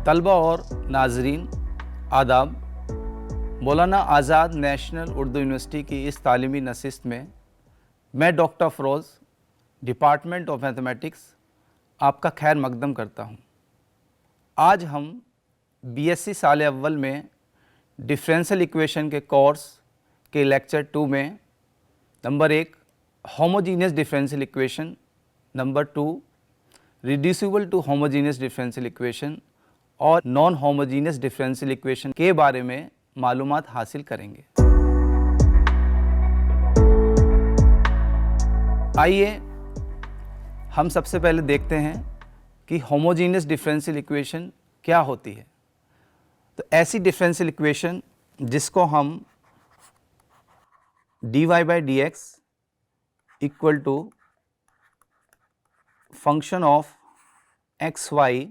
तलबा और नाजरीन आदाब। मौलाना आज़ाद नेशनल उर्दू यूनिवर्सिटी की इस तालीमी नशिस्त में मैं doctor Afroz department of mathematics आपका खैर मकदम करता हूँ। आज हम बीएससी साल अव्वल में डिफरेंशियल इक्वेशन के कोर्स के लेक्चर 2 में number 1 homogeneous differential equation, number 2 reducible to homogeneous differential equation और नॉन होमोजीनियस डिफरेंशियल इक्वेशन के बारे में मालूमात हासिल करेंगे। आइए हम सबसे पहले देखते हैं कि होमोजीनियस डिफरेंशियल इक्वेशन क्या होती है। तो ऐसी डिफरेंशियल इक्वेशन जिसको हम dy by d x equal to function of x y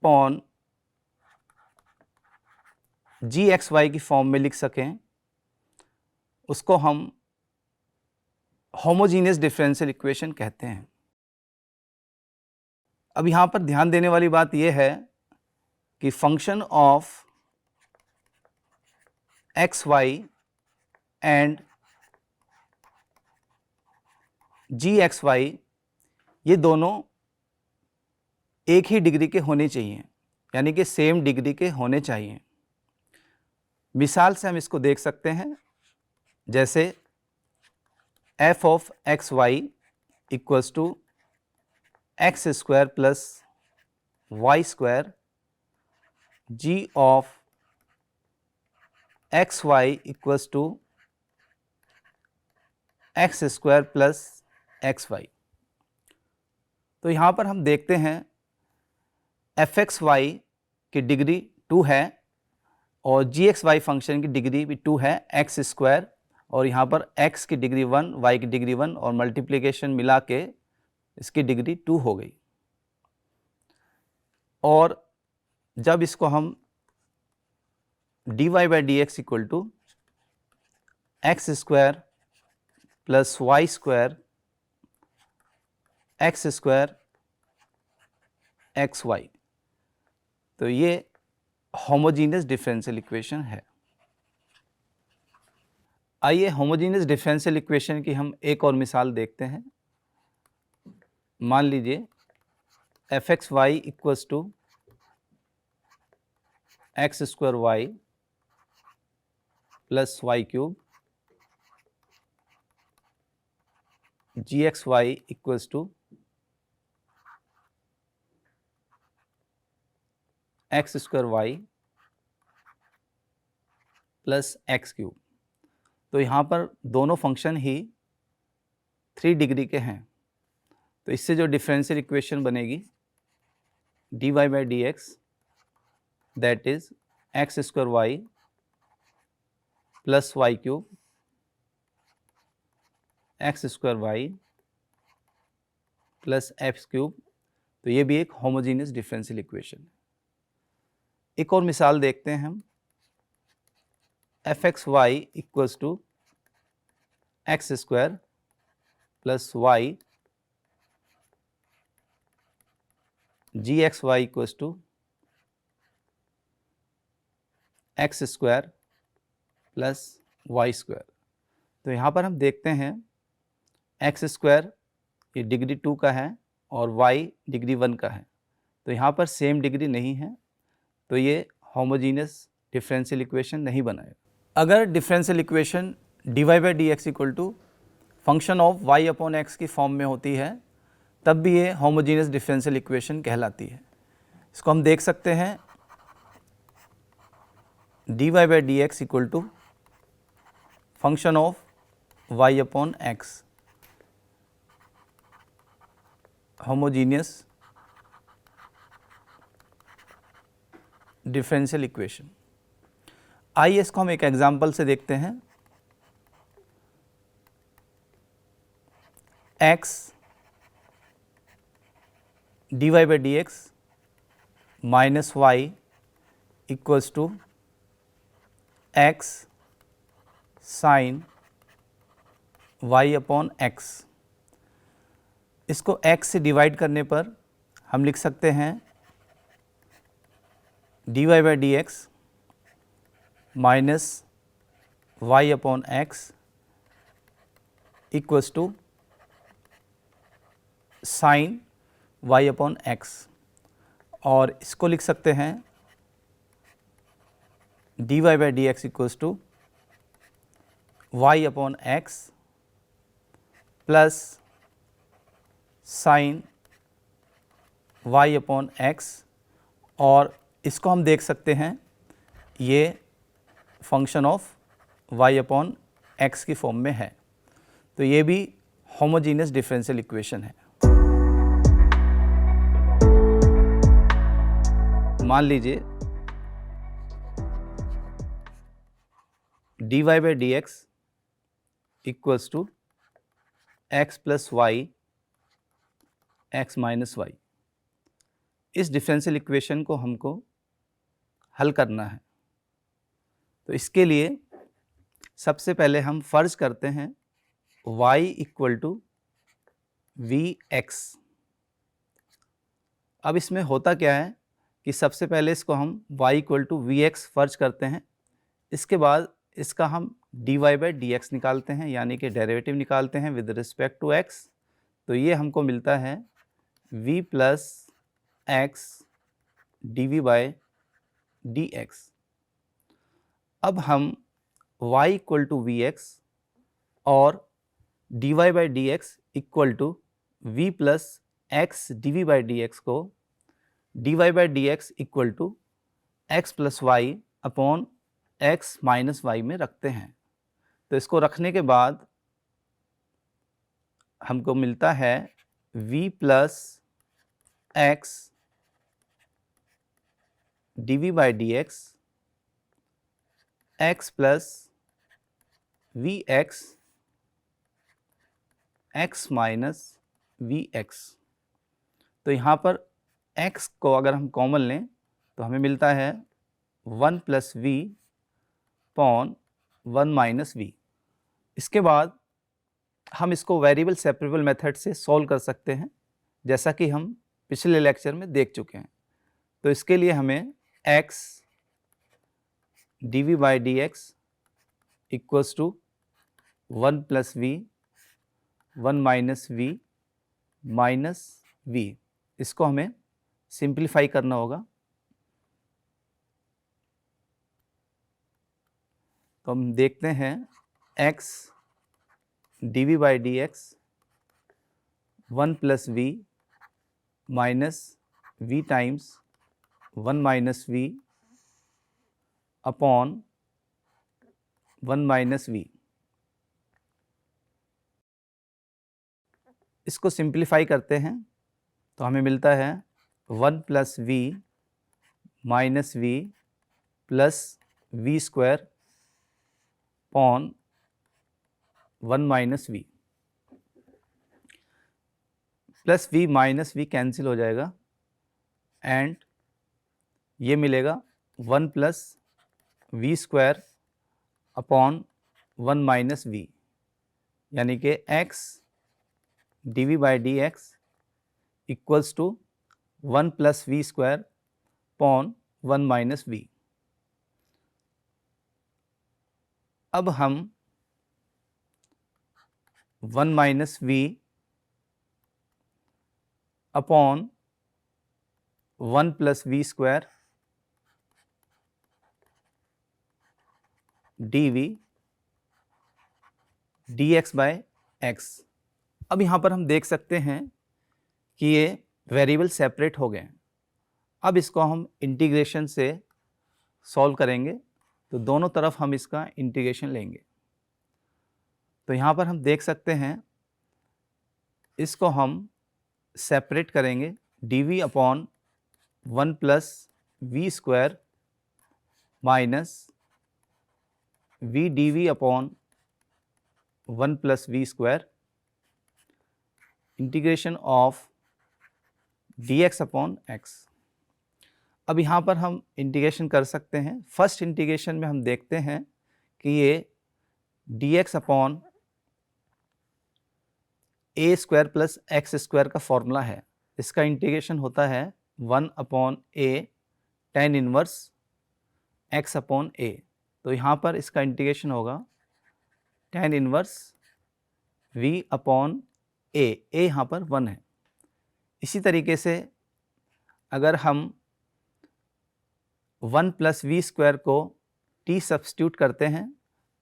upon g x y की फॉर्म में लिख सकें, उसको हम होमोजीनियस डिफरेंशियल इक्वेशन कहते हैं। अब यहाँ पर ध्यान देने वाली बात यह है कि function of x y and g x y ये दोनों एक ही डिग्री के होने चाहिए, यानी कि सेम डिग्री के होने चाहिए। मिसाल से हम इसको देख सकते हैं, जैसे f of x y equals to x square plus y square, g of x y equals to x square plus x y. तो यहाँ पर हम देखते हैं एफ एक्स वाई की डिग्री 2 है और जी एक्स वाई फंक्शन की डिग्री भी 2 है, एक्स स्क्वायर, और यहाँ पर x की डिग्री 1, y की डिग्री 1 और मल्टीप्लिकेशन मिला के इसकी डिग्री 2 हो गई। और जब इसको हम dy by d x equal to x square plus y square x square x y, तो ये होमोजीनियस डिफरेंशियल इक्वेशन है। आइए होमोजीनियस डिफरेंशियल इक्वेशन की हम एक और मिसाल देखते हैं। मान लीजिए f x y equals to x square y plus y cube, g x y equals to x square y plus x cube. तो यहाँ पर दोनों फंक्शन ही 3 डिग्री के हैं, तो इससे जो डिफरेंशियल इक्वेशन बनेगी dy by d x that is x square y plus y cube x square y plus x cube, तो ये भी एक होमोजीनियस डिफरेंशियल इक्वेशन है। एक और मिसाल देखते हैं हम, f x y equals to x square plus y, g x y equals to x square plus y square. तो यहाँ पर हम देखते हैं एक्स स्क्वायर ये डिग्री 2 का है और वाई डिग्री 1 का है, तो यहाँ पर सेम डिग्री नहीं है, तो ये होमोजीनियस डिफरेंशियल इक्वेशन नहीं बनाएगा। अगर differential equation dy by d x equal to function of y upon x की फॉर्म में होती है, तब भी ये होमोजीनियस डिफरेंशियल इक्वेशन कहलाती है। इसको हम देख सकते हैं dy by d x equal to function of y upon x, homogeneous differential equation. आइए इसको हम एक एग्जांपल से देखते हैं। x dy by d x minus y equals to x sine y upon x. इसको x से डिवाइड करने पर हम लिख सकते हैं dx minus y upon x equals to sine y upon x, और इसको लिख सकते हैं dy/dx equals to y upon x plus sine y upon x, और इसको हम देख सकते हैं ये function of y upon x की फॉर्म में है। तो ये भी होमोजीनियस डिफरेंशियल इक्वेशन है। मान लीजिए dy/dx equals to x plus y x minus y. इस डिफरेंशियल इक्वेशन को हमको हल करना है। तो इसके लिए सबसे पहले हम फर्ज करते हैं y equal to v x. अब इसमें होता क्या है कि सबसे पहले इसको हम y equal to v x फर्ज करते हैं, इसके बाद इसका हम dy/dx निकालते हैं, यानी कि डेरिवेटिव निकालते हैं विद रिस्पेक्ट टू x। तो ये हमको मिलता है v प्लस एक्स dv/dx। अब हम y equal to v x और dy/dx equal to v plus x dv/dx को dy/dx equal to x plus y upon x minus y में रखते हैं। तो इसको रखने के बाद हमको मिलता है v plus x dv/dx x plus v x x minus v x. तो यहाँ पर x को अगर हम कॉमन लें तो हमें मिलता है 1 plus v upon 1 minus v. इसके बाद हम इसको वेरिएबल सेपरेबल मेथड से सॉल्व कर सकते हैं, जैसा कि हम पिछले लेक्चर में देख चुके हैं। तो इसके लिए हमें x dv/dx equals to 1 plus v 1 minus v minus v, इसको हमें सिंप्लीफाई करना होगा। तो हम देखते हैं x dv/dx 1 plus v minus v times 1 minus v upon 1 minus v. इसको सिंप्लीफाई करते हैं तो हमें मिलता है 1 plus v minus v plus v square upon 1 minus v. Plus v minus v cancel हो जाएगा एंड ये मिलेगा 1 plus v square upon 1 minus v, यानी कि x dv/dx equals to 1 plus v square upon 1 minus v. अब हम 1 minus v upon 1 plus v square dv/dx। अब यहाँ पर हम देख सकते हैं कि ये वेरिएबल सेपरेट हो गए। अब इसको हम इंटीग्रेशन से सॉल्व करेंगे, तो दोनों तरफ हम इसका इंटीग्रेशन लेंगे। तो यहाँ पर हम देख सकते हैं इसको हम सेपरेट करेंगे dv upon 1 plus v square minus v dv upon 1 plus v square integration of dx upon x। अब यहाँ पर हम इंटीग्रेशन कर सकते हैं। फर्स्ट इंटीग्रेशन में हम देखते हैं कि ये dx अपॉन ए स्क्वायर प्लस एक्स स्क्वायर का फॉर्मूला है। इसका इंटीग्रेशन होता है 1 upon A tan inverse x upon a। तो यहाँ पर इसका इंटीग्रेशन होगा tan inverse v upon a यहाँ पर 1 है। इसी तरीके से अगर हम 1 प्लस वी स्क्वायर को t सब्स्टिट्यूट करते हैं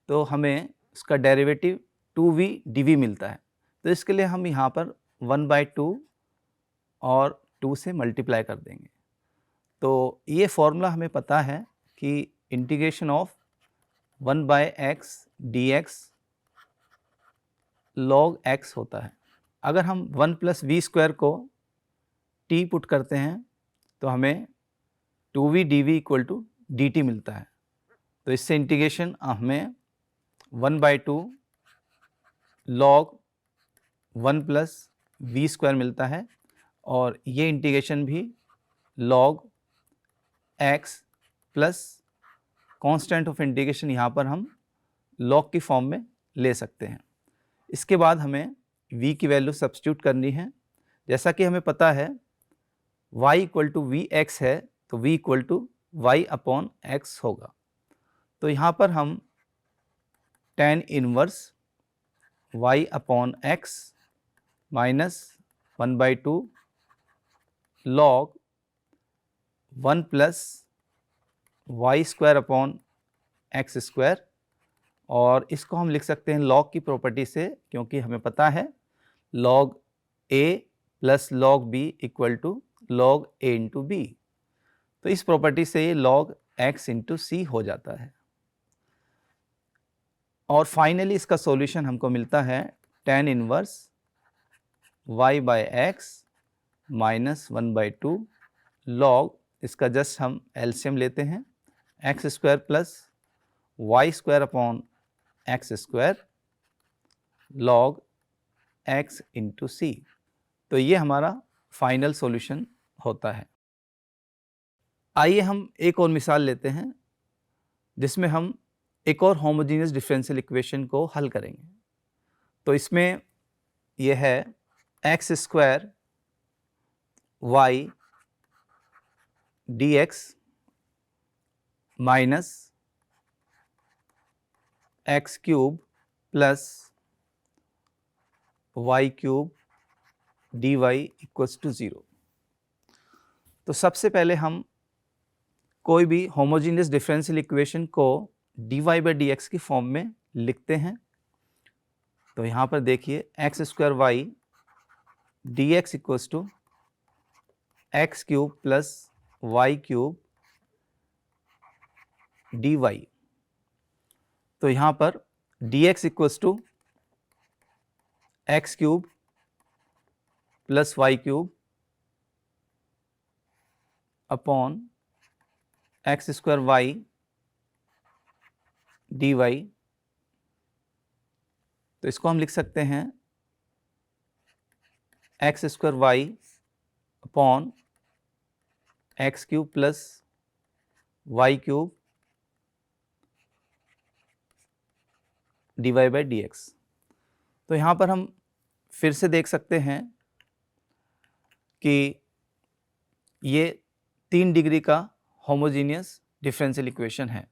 तो हमें इसका डेरिवेटिव 2v dv मिलता है। तो इसके लिए हम यहाँ पर 1/2 और 2 से मल्टीप्लाई कर देंगे। तो ये फॉर्मूला हमें पता है कि integration of 1/x dx log x होता है। अगर हम 1 प्लस वी स्क्वायर को t पुट करते हैं तो हमें 2v dv equal to dt मिलता है। तो इससे इंटीग्रेशन हमें 1/2 log 1 प्लस वी स्क्वायर मिलता है और ये इंटीग्रेशन भी log x plus constant of integration यहाँ पर हम log की फॉर्म में ले सकते हैं। इसके बाद हमें v की वैल्यू सब्स्टिट्यूट करनी है। जैसा कि हमें पता है y equal to v x है तो v equal to y upon x होगा। तो यहाँ पर हम tan inverse y upon x minus 1/2 log 1 plus y square upon x square, और इसको हम लिख सकते हैं log की प्रॉपर्टी से, क्योंकि हमें पता है log a plus log b equal to log a into b. तो इस प्रॉपर्टी से ये log x इंटू सी हो जाता है। और फाइनली इसका सॉल्यूशन हमको मिलता है tan inverse y by x minus 1/2 log, इसका जस्ट हम एलसीएम लेते हैं, x square plus y square upon x square log x into c. तो ये हमारा फाइनल सॉल्यूशन होता है। आइए हम एक और मिसाल लेते हैं जिसमें हम एक और होमोजेनियस डिफरेंशियल इक्वेशन को हल करेंगे। तो इसमें यह है x square y d x minus x cube plus y cube d y equals to 0। तो सबसे पहले हम कोई भी होमोजेनियस डिफरेंशियल इक्वेशन को dy बाई डी एक्स की फॉर्म में लिखते हैं। तो यहाँ पर देखिए x square y d x equals to x cube plus y cube d y. तो यहाँ पर d x equals to x cube plus y cube upon x square y d y. तो इसको हम लिख सकते हैं x square y upon x cube plus y cube d y by d x. तो यहाँ पर हम फिर से देख सकते हैं कि ये 3 डिग्री का होमोजेनियस डिफरेंशियल इक्वेशन है।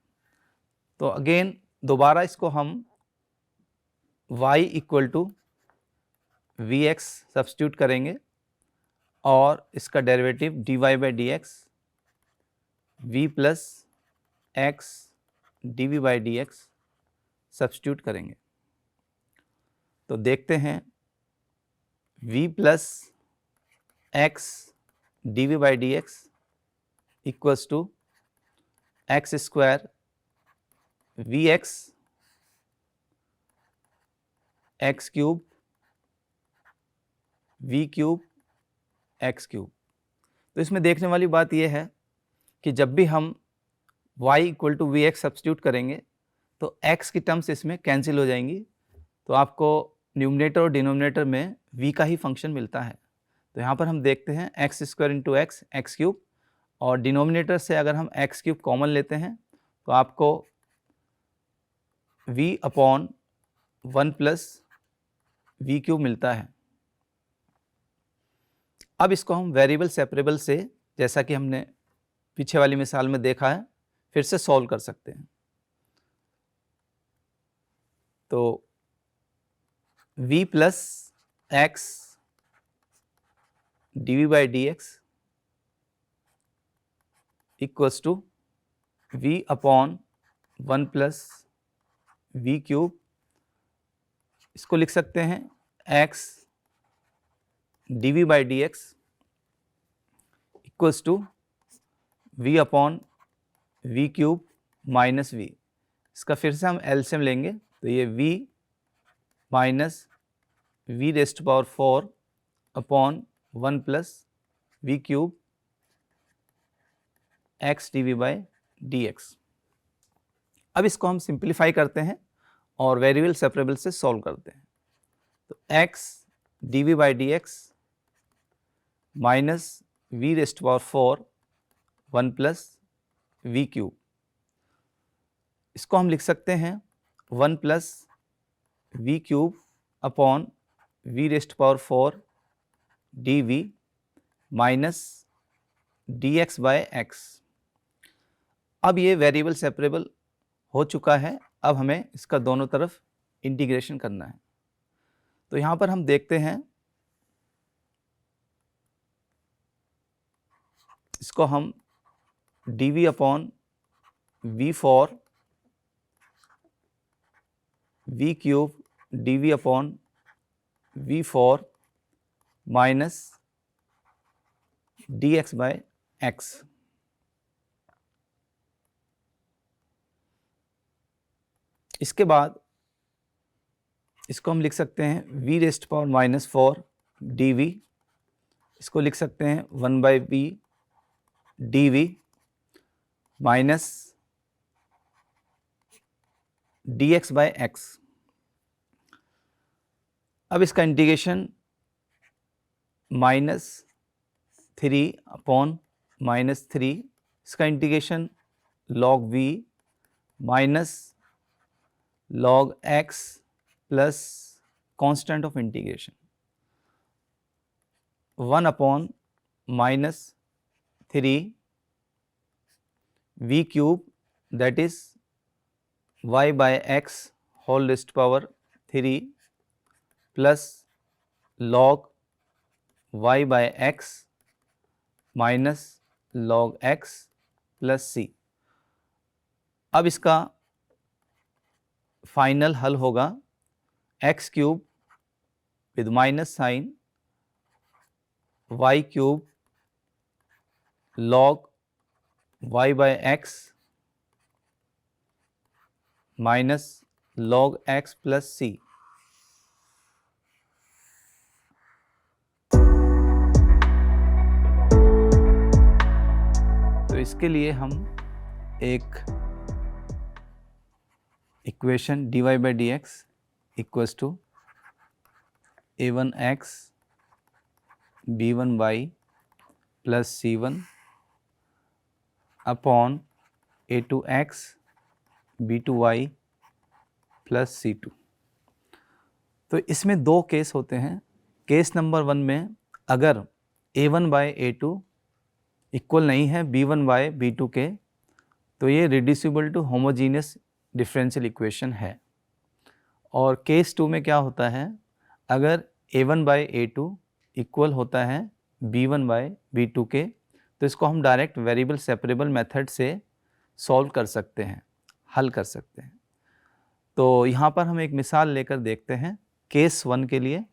तो अगेन दोबारा इसको हम y equal to v x substitute करेंगे और इसका derivative d y by d x v plus x d v by d x substitute करेंगे। तो देखते हैं v plus x d v by d x equals to x square v x x cube v cube x cube. तो इसमें देखने वाली बात यह है कि जब भी हम y equal to v x substitute करेंगे तो x की टर्म्स इसमें कैंसिल हो जाएंगी, तो आपको न्यूमरेटर और डिनोमिनेटर में v का ही फंक्शन मिलता है। तो यहाँ पर हम देखते हैं x square into x x cube, और डिनोमिनेटर से अगर हम एक्स क्यूब कॉमन लेते हैं तो आपको v upon 1 plus v cube मिलता है। अब इसको हम वेरिएबल सेपरेबल से, जैसा कि हमने पीछे वाली मिसाल में देखा है, फिर से सॉल्व कर सकते हैं। तो v plus x d by d x equals to v upon 1 plus v cube, इसको लिख सकते हैं x d v by d x equals to v upon v cube minus v. इसका फिर से हम एलसीएम लेंगे तो ये v minus v rest power 4 upon 1 plus v cube x d v by d x. अब इसको हम सिंप्लीफाई करते हैं और वेरिएबल सेपरेबल से सॉल्व करते हैं। तो x d v by d x minus v rest power 4 1 plus v cube, इसको हम लिख सकते हैं 1 plus v cube upon v rest power 4 d v minus d x by x. अब ये वेरिएबल सेपरेबल हो चुका है, अब हमें इसका दोनों तरफ इंटीग्रेशन करना है। तो यहाँ पर हम देखते हैं, इसको हम d v upon v four v cube d v upon v four minus d x by x. इसके बाद इसको हम लिख सकते हैं v rest power minus 4 d v, इसको लिख सकते हैं 1 by v d v minus d x by x. अब इसका इंटीग्रेशन -3 अपॉन -3, इसका इंटीग्रेशन log v minus log x plus constant of integration 1 upon -3 v cube that is y by x whole rest power 3 plus log y by x minus log x plus c। अब इसका final हल होगा x cube with minus sine y cube log y by x minus log x plus c। तो इसके लिए हम एक equation dy by d x equals to a1x b1y plus c1 upon a2x b2y plus c2। तो इसमें दो case होते हैं। केस नंबर 1 में अगर a1 बाय a2 इक्वल नहीं है b1 बाय b2 के, तो ये reducible to homogeneous differential equation है। और केस 2 में क्या होता है, अगर a1 बाय a2 इक्वल होता है b1 बाय b2 के, तो इसको हम डायरेक्ट वेरिएबल सेपरेबल मेथड से सॉल्व कर सकते हैं, हल कर सकते हैं। तो यहाँ पर हम एक मिसाल लेकर देखते हैं। केस 1 के लिए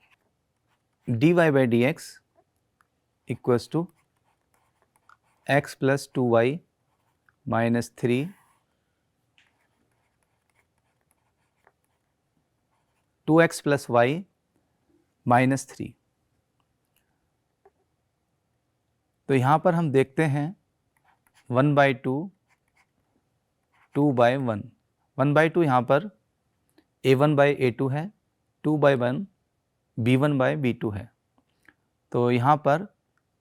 dy by d x equals to x plus 2y minus 3 2x plus y minus 3। तो यहाँ पर हम देखते हैं 1 बाई 2 2 बाई 1 1 बाई 2 यहाँ पर a1 बाई a2 है, 2 बाई 1 b1 बाई b2 है। तो यहाँ पर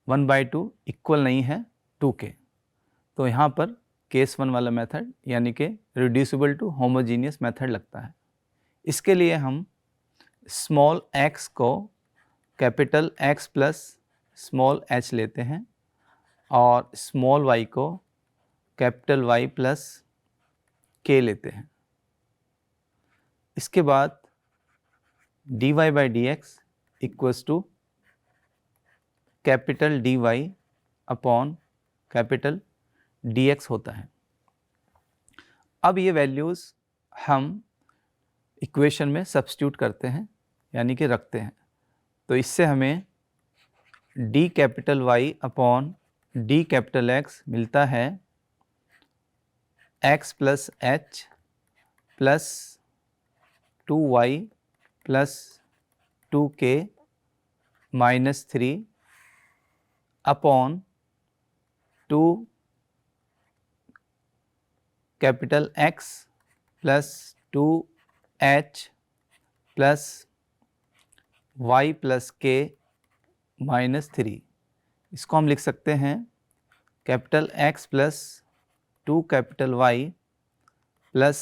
1 बाई 2 इक्वल नहीं है 2 के, तो यहाँ पर केस 1 वाला मेथड यानी कि रिड्यूसिबल टू होमोजीनियस मेथड लगता है। इसके लिए हम स्मॉल x को capital X plus small h लेते हैं और स्मॉल y को कैपिटल वाई प्लस के लेते हैं। इसके बाद d y by d x equals to capital d Y upon capital d X होता है। अब ये वैल्यूज़ हम इक्वेशन में सब्स्टिट्यूट करते हैं, यानी कि रखते हैं। तो इससे हमें d capital Y upon d capital X मिलता है X plus h plus 2y plus 2k minus 3 upon 2 capital X plus 2h plus y plus k minus 3। इसको हम लिख सकते हैं capital X plus 2 capital Y plus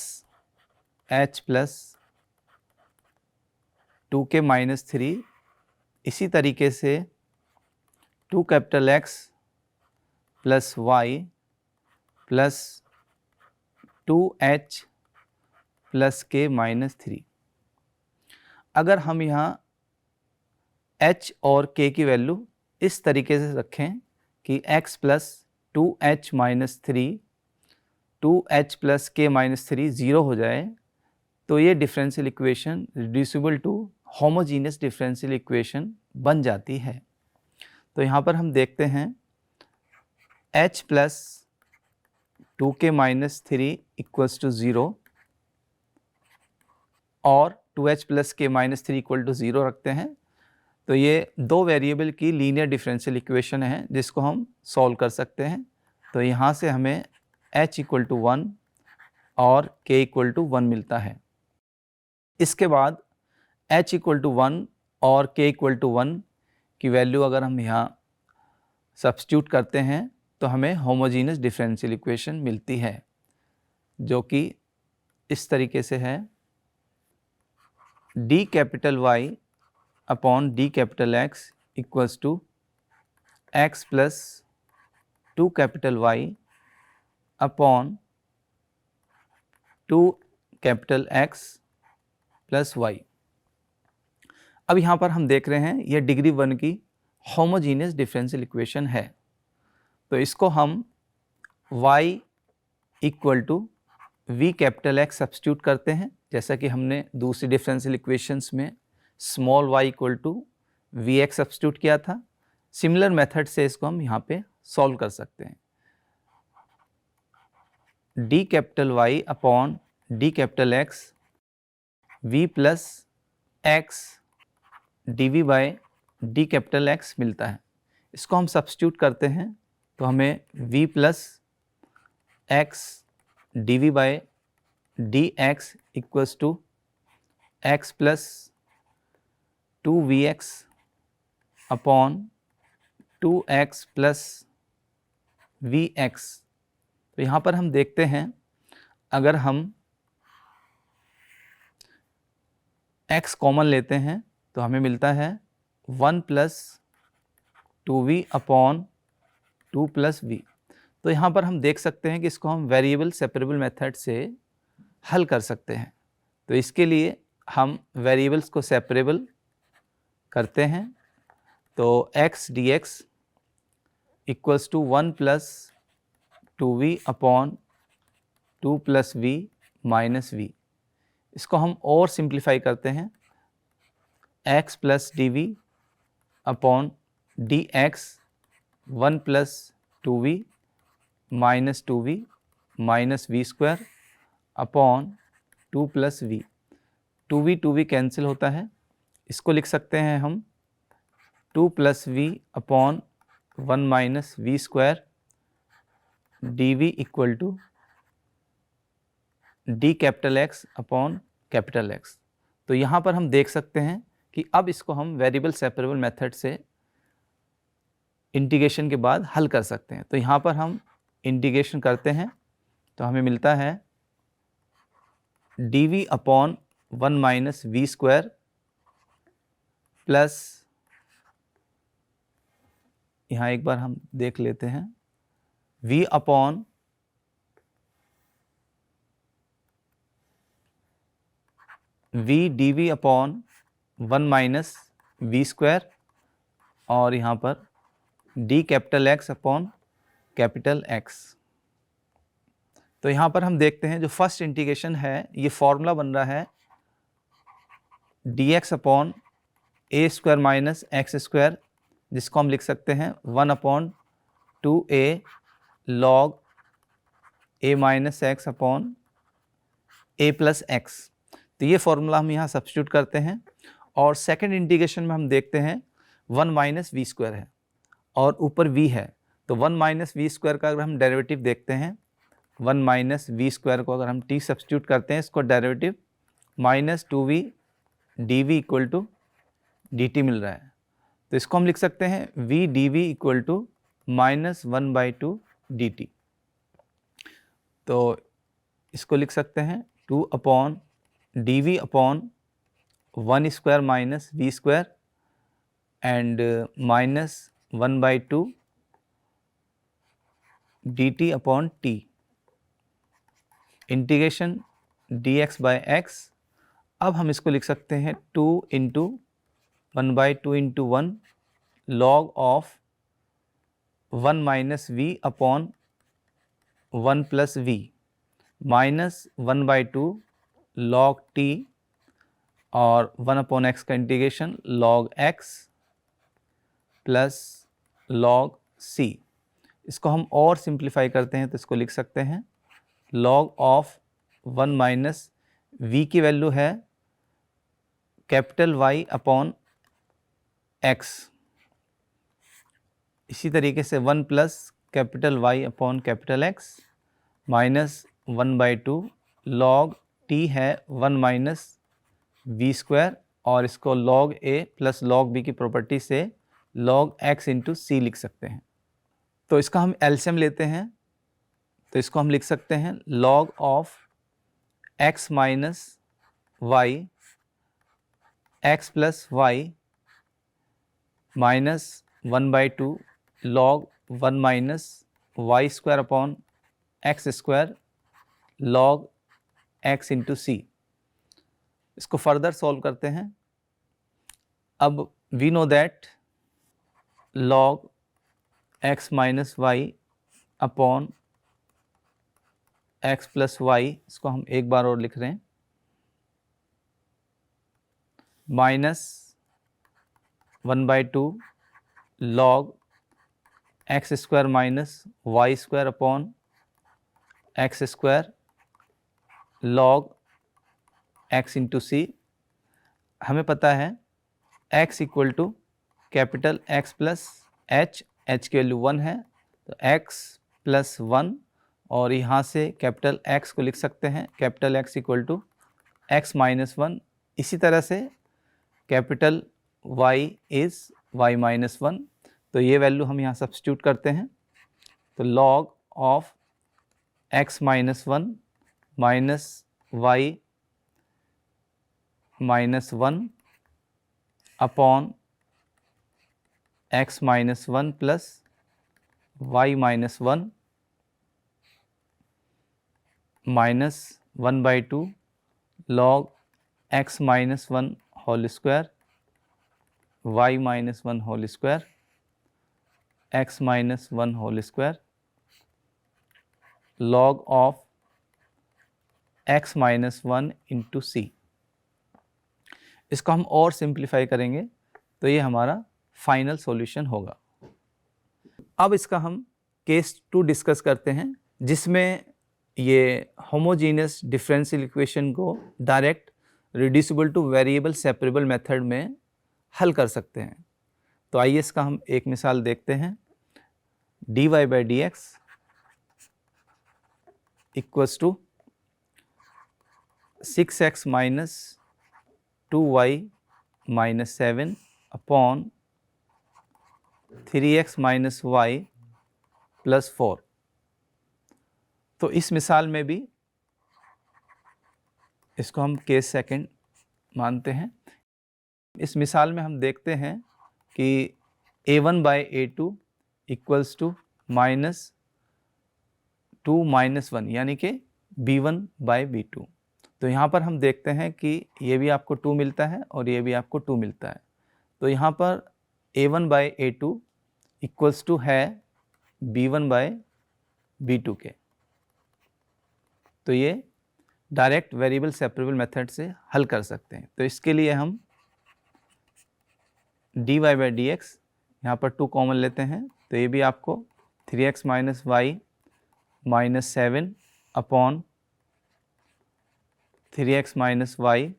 h plus 2k minus 3। इसी तरीके से 2 capital X plus Y plus 2h plus k minus 3। अगर हम यहाँ h और k की वैल्यू इस तरीके से रखें कि x plus 2h minus 3 2h plus k minus 3 zero हो जाए, तो ये differential equation reducible to homogeneous differential equation बन जाती है। तो यहाँ पर हम देखते हैं h plus 2k minus 3 equals to 0 और 2h plus k minus 3 equal to 0 रखते हैं। तो ये दो वेरिएबल की लीनियर डिफरेंशियल इक्वेशन है जिसको हम सॉल्व कर सकते हैं। तो यहाँ से हमें h इक्वल टू 1 और k इक्वल टू 1 मिलता है। इसके बाद h इक्वल टू 1 और k इक्वल टू 1 की वैल्यू अगर हम यहाँ सब्स्टिट्यूट करते हैं तो हमें होमोजीनियस डिफरेंशियल इक्वेशन मिलती है, जो कि इस तरीके से है d capital Y upon d capital X equals to x plus 2 capital Y upon 2 capital X plus Y। अब यहाँ पर हम देख रहे हैं यह डिग्री 1 की होमोजीनियस डिफरेंशियल इक्वेशन है। तो इसको हम y equal to v capital X substitute करते हैं, जैसा कि हमने दूसरी डिफरेंशियल इक्वेशंस में small y equal to v x substitute किया था। सिमिलर मेथड से इसको हम यहाँ पे सॉल्व कर सकते हैं। d capital Y upon d capital X v plus x dv by d capital X मिलता है। इसको हम सब्स्टिट्यूट करते हैं तो हमें v plus x dv by dx equals to x plus 2vx upon 2x plus vx। तो यहाँ पर हम देखते हैं अगर हम x कॉमन लेते हैं तो हमें मिलता है 1 plus 2v upon 2 plus v। तो यहाँ पर हम देख सकते हैं कि इसको हम वेरिएबल सेपरेबल मेथड से हल कर सकते हैं। तो इसके लिए हम वेरिएबल्स को सेपरेबल करते हैं। तो x dx equals to 1 plus 2v upon 2 plus v minus v। इसको हम और सिंप्लीफाई करते हैं x plus dv upon dx 1 plus 2v minus 2v minus v square upon 2 plus v। 2v cancel होता है। इसको लिख सकते हैं हम 2 plus v upon 1 minus v square dv equal to d capital X upon capital X। तो यहाँ पर हम देख सकते हैं कि अब इसको हम वेरिएबल सेपरेबल मेथड से इंटीग्रेशन के बाद हल कर सकते हैं। तो यहाँ पर हम इंटीग्रेशन करते हैं तो हमें मिलता है dv upon 1 minus v square plus, यहाँ एक बार हम देख लेते हैं v upon v d v upon 1 minus v square, और यहाँ पर d capital X upon capital X. तो यहाँ पर हम देखते हैं जो फर्स्ट इंटीग्रेशन है, ये फॉर्मूला बन रहा है डी एक्स अपॉन ए स्क्वायर माइनस एक्स स्क्वायर, जिसको हम लिख सकते हैं 1 upon 2a log a minus x upon a plus x. तो ये फॉर्मूला हम यहाँ सब्स्टिट्यूट करते हैं, और सेकंड इंटीग्रेशन में हम देखते हैं 1 माइनस वी स्क्वायर है और ऊपर v है, तो 1 माइनस वी स्क्वायर का अगर हम डेरिवेटिव देखते हैं, 1 माइनस वी स्क्वायर को अगर हम t सब्स्टिट्यूट करते हैं, इसको derivative minus 2v d v equal to d t मिल रहा है। तो इसको हम लिख सकते हैं v d v equal to minus 1/2 d t. तो इसको लिख सकते हैं 2 upon d v upon 1 square minus v square and minus 1/2 d t upon t, integration d x by x. अब हम इसको लिख सकते हैं 2 into 1/2 into 1 log of 1 minus v upon 1 plus v minus 1/2 log t और 1 upon x का integration log x plus log c. इसको हम और सिंप्लीफाई करते हैं तो इसको लिख सकते हैं लॉग ऑफ 1 माइनस वी की वैल्यू है कैपिटल वाई अपॉन एक्स, इसी तरीके से 1 plus capital Y upon capital X minus 1/2 log t है 1 माइनस वी स्क्वायर, और इसको log a plus log b की प्रॉपर्टी से लॉग एक्स इंटू सी लिख सकते हैं। तो इसका हम एलसीएम लेते हैं, तो इसको हम लिख सकते हैं log of x minus y x plus y minus 1/2 log 1 minus y square upon x square log x into c. इसको फर्दर सॉल्व करते हैं। अब we know that log x minus y upon x plus y, इसको हम एक बार और लिख रहे हैं, minus 1/2 log x square minus y square upon x square log x into c. हमें पता है x equal to capital X plus h, h की वैल्यू 1 है, तो x प्लस 1, और यहाँ से कैपिटल x को लिख सकते हैं capital x equal to x minus 1। इसी तरह से capital y is y minus 1, तो ये वैल्यू हम यहाँ सब्स्टिट्यूट करते हैं, तो log of x minus 1 minus y minus 1 upon x minus 1 plus y minus 1 minus 1/2 log x minus 1 whole square y minus 1 whole square x minus 1 whole square log of x minus 1 into c. इसको हम और simplify करेंगे तो ये हमारा final solution होगा। अब इसका हम केस 2 डिस्कस करते हैं, जिसमें ये होमोजीनियस डिफरेंशियल इक्वेशन को direct reducible two variable separable method में हल कर सकते हैं। तो आइए इसका हम एक मिसाल देखते हैं। dy by d x equals to 6x minus 2y minus 7 upon 3x minus y plus 4। तो इस मिसाल में भी इसको हम केस सेकंड मानते हैं। इस मिसाल में हम देखते हैं कि a1 by a2 equals to minus 2 minus 1, यानी कि b1 बाई b2। तो यहाँ पर हम देखते हैं कि ये भी आपको 2 मिलता है और ये भी आपको 2 मिलता है। तो यहाँ पर A1/A2 इक्वल्स टू है B1/B2 के। तो ये डायरेक्ट वेरिएबल सेपरेबल मेथड से हल कर सकते हैं। तो इसके लिए हम dy/dx यहाँ पर 2 कॉमन लेते हैं, तो ये भी आपको 3x - y - 7 upon 3x - y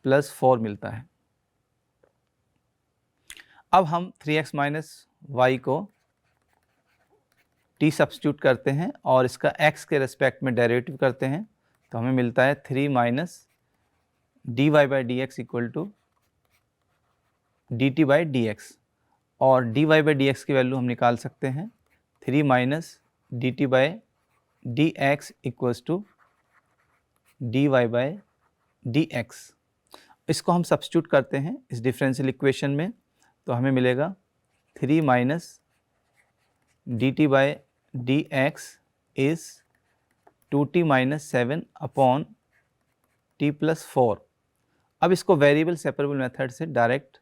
+ 4 मिलता है। अब हम 3x - y को t सब्स्टिट्यूट करते हैं और इसका x के रेस्पेक्ट में डेरिवेटिव करते हैं, तो हमें मिलता है 3 - dy/dx इक्वल टू dt/dx, और dy/dx की वैल्यू हम निकाल सकते हैं 3 - dt/dx इक्वल्स टू dy/dx। इसको हम सब्स्टिट्यूट करते हैं इस डिफरेंशियल इक्वेशन में, तो हमें मिलेगा 3 - dt/dx is 2t - 7 upon t + 4। अब इसको वेरिएबल सेपरेबल मेथड से डायरेक्ट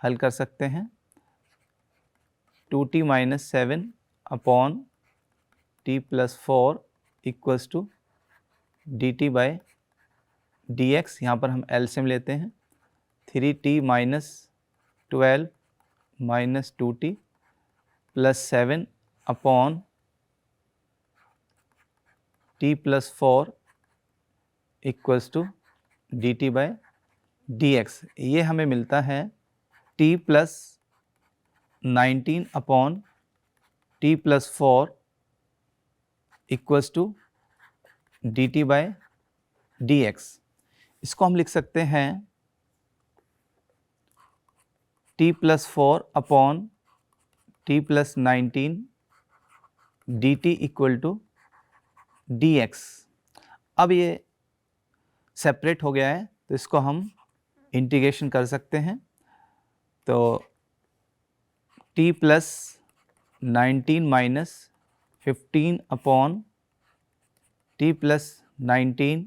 हल कर सकते हैं। 2t - 7 upon t + 4 equals to dt/dx। यहाँ पर हम एलसीएम लेते हैं, 3t - 12 - 2t + 7 upon t + 4 equals to dt/dx। ये हमें मिलता है t + 19 upon t + 4 equals to dt/dx। इसको हम लिख सकते हैं t + 4 अपॉन t + 19 dt equal to dx। अब ये सेपरेट हो गया है, तो इसको हम इंटीग्रेशन कर सकते हैं। तो t + 19 - 15 upon t + 19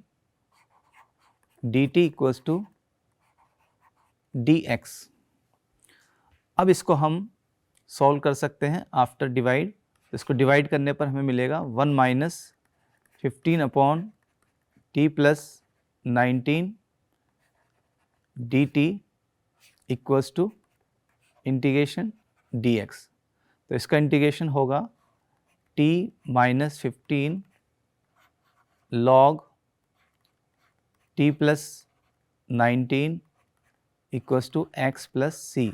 dt equals to dx। अब इसको हम सॉल्व कर सकते हैं आफ्टर डिवाइड। इसको डिवाइड करने पर हमें मिलेगा 1 - 15 upon t + 19 dt equals to integration dx। तो इसका इंटीग्रेशन होगा t - 15 log t + 19 equals to x + c.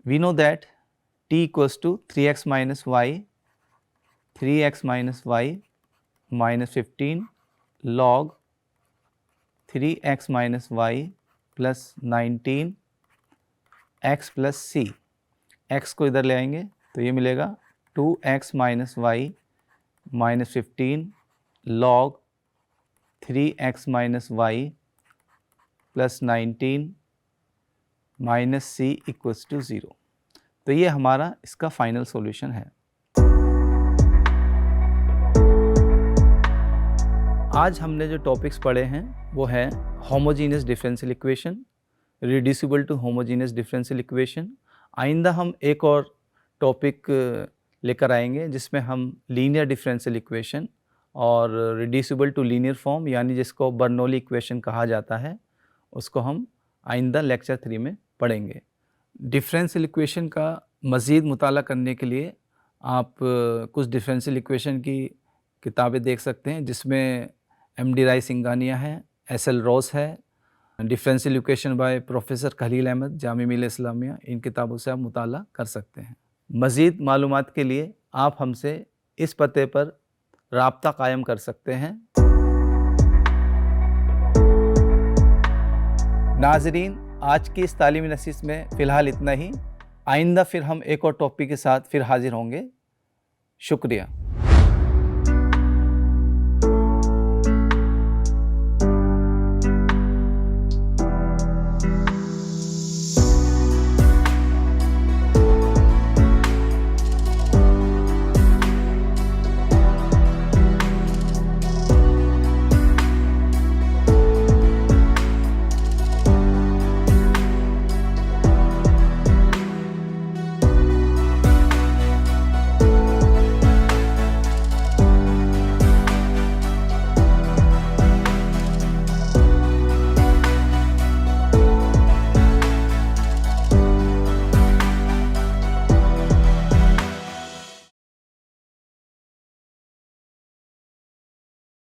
We know that t equals to 3x - y, 3x - y minus 15 log 3x - y plus 19 x plus c। x को इधर ले आएंगे तो ये मिलेगा 2x - y minus 15 log 3x - y plus 19 minus c equals to 0। तो ये हमारा इसका फाइनल सॉल्यूशन है। आज हमने जो टॉपिक्स पढ़े हैं वो है homogeneous differential equation, reducible to homogeneous differential equation. आइंदा हम एक और टॉपिक लेकर आएंगे जिसमें हम लीनियर डिफरेंशियल इक्वेशन और रिड्यूसिबल टू लीनियर फॉर्म यानी जिसको बर्नौली इक्वेशन कहा जाता है उसको हम आइंदा लेक्चर 3 में पढ़ेंगे। डिफरेंशियल इक्वेशन का मज़ीद मुताला करने के लिए आप कुछ डिफरेंशियल इक्वेशन की किताबें देख सकते हैं जिसमें MD राय सिंघानिया है, SL रॉस है, differential equation by professor Khalil Ahmad Jamia Millia Islamia. इन किताबों से आप मुताला कर सकते हैं। मज़ीद मालूमात के लिए आप हमसे इस पते पर राब्ता कायम कर सकते हैं। नाज़रीन, आज की इस तालीमी नशीस्त में फ़िलहाल इतना ही। आइंदा फिर हम एक और टॉपिक के साथ फिर हाज़िर होंगे। शुक्रिया।